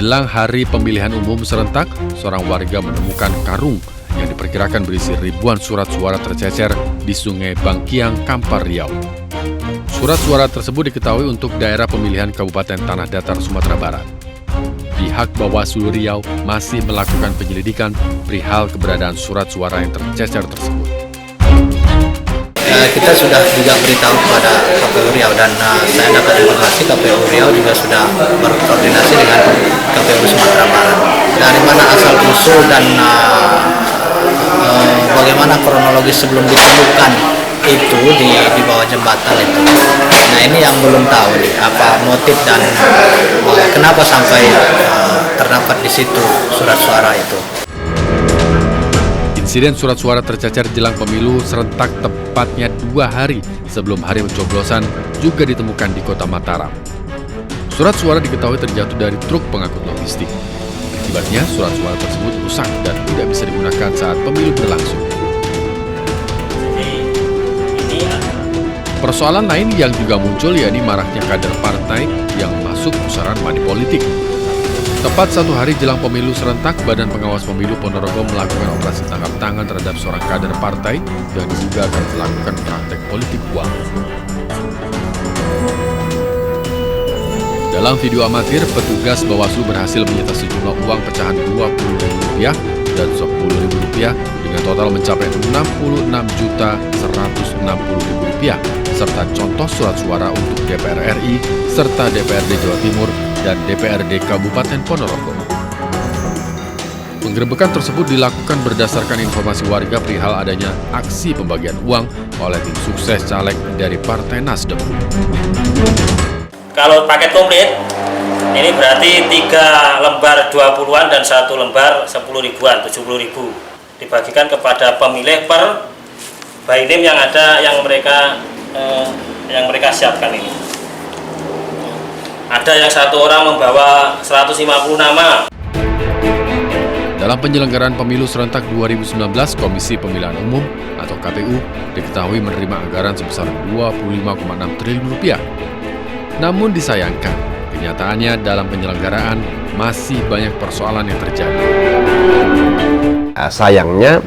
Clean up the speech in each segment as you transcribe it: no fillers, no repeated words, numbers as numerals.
Menjelang hari pemilihan umum serentak, seorang warga menemukan karung yang diperkirakan berisi ribuan surat suara tercecer di Sungai Bangkiang, Kampar Riau. Surat suara tersebut diketahui untuk daerah pemilihan Kabupaten Tanah Datar, Sumatera Barat. Pihak Bawaslu Riau masih melakukan penyelidikan perihal keberadaan surat suara yang tercecer tersebut. Kita sudah juga beritahu kepada KPU Riau dan saya dapat informasi KPU Riau juga sudah berkoordinasi dengan KPU Sumatera Barat. Dari mana asal usul dan bagaimana kronologis sebelum ditemukan itu di bawah jembatan itu. Nah, ini yang belum tahu nih apa motif dan kenapa sampai terdapat di situ surat suara itu. Insiden surat suara tercecer jelang pemilu serentak tepatnya 2 hari sebelum hari pencoblosan juga ditemukan di Kota Mataram. Surat suara diketahui terjatuh dari truk pengangkut logistik. Akibatnya surat suara tersebut rusak dan tidak bisa digunakan saat pemilu berlangsung. Persoalan lain yang juga muncul yakni maraknya kader partai yang masuk pusaran money politik. Tepat 1 hari jelang pemilu serentak, Badan Pengawas Pemilu Ponorogo melakukan operasi tangkap tangan terhadap seorang kader partai yang diduga akan melakukan praktek politik uang. Dalam video amatir, petugas Bawaslu berhasil menyita sejumlah uang pecahan Rp20.000 dan Rp10.000 dengan total mencapai Rp66.160.000 serta contoh surat suara untuk DPR RI serta DPRD Jawa Timur dan DPRD Kabupaten Ponorogo. Penggerebekan tersebut dilakukan berdasarkan informasi warga perihal adanya aksi pembagian uang oleh tim sukses caleg dari Partai Nasdem. Kalau paket komplit, ini berarti 3 lembar 20-an dan 1 lembar 10 ribuan, 70 ribu. Dibagikan kepada pemilih per by name yang ada yang mereka siapkan ini. Ada yang 1 orang membawa 150 nama. Dalam penyelenggaraan pemilu serentak 2019, Komisi Pemilihan Umum atau KPU diketahui menerima anggaran sebesar Rp25,6 triliun. Namun disayangkan, kenyataannya dalam penyelenggaraan masih banyak persoalan yang terjadi. Sayangnya,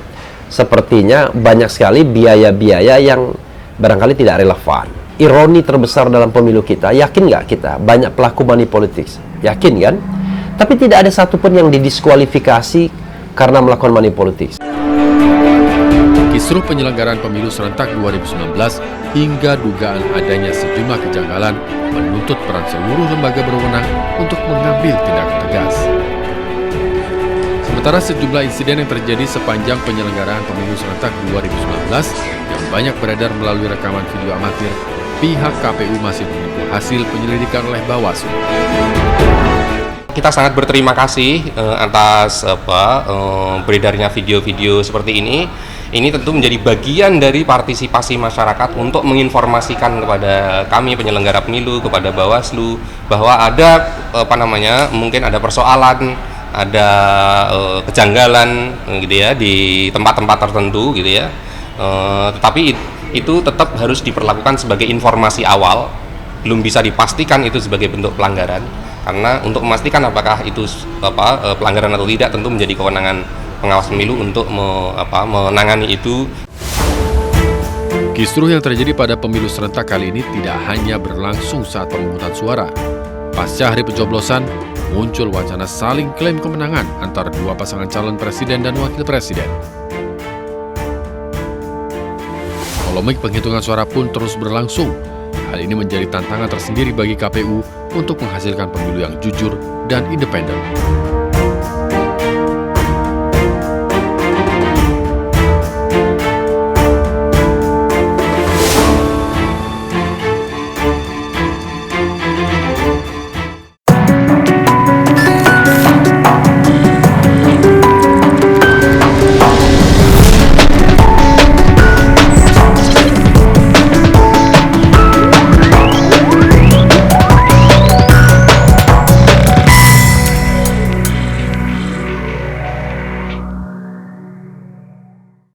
sepertinya banyak sekali biaya-biaya yang barangkali tidak relevan. Ironi terbesar dalam pemilu kita, yakin nggak kita banyak pelaku money politics? Yakin kan? Tapi tidak ada satupun yang didiskualifikasi karena melakukan money politics. Kisruh penyelenggaraan pemilu serentak 2019 hingga dugaan adanya sejumlah kejanggalan menuntut peran seluruh lembaga berwenang untuk mengambil tindakan tegas. Sementara sejumlah insiden yang terjadi sepanjang penyelenggaraan pemilu serentak 2019 yang banyak beredar melalui rekaman video amatir, pihak KPU masih menunggu hasil penyelidikan oleh Bawaslu. Kita sangat berterima kasih atas beredarnya video-video seperti ini. Ini tentu menjadi bagian dari partisipasi masyarakat untuk menginformasikan kepada kami penyelenggara pemilu, kepada Bawaslu bahwa ada mungkin ada persoalan, ada kejanggalan gitu ya di tempat-tempat tertentu gitu ya. Tetapi itu tetap harus diperlakukan sebagai informasi awal, belum bisa dipastikan itu sebagai bentuk pelanggaran, karena untuk memastikan apakah itu pelanggaran atau tidak tentu menjadi kewenangan pengawas pemilu untuk menangani itu. Kisruh yang terjadi pada pemilu serentak kali ini tidak hanya berlangsung saat pemungutan suara. Pasca hari pencoblosan, muncul wacana saling klaim kemenangan antara 2 pasangan calon presiden dan wakil presiden. Polemik penghitungan suara pun terus berlangsung. Hal ini menjadi tantangan tersendiri bagi KPU untuk menghasilkan pemilu yang jujur dan independen.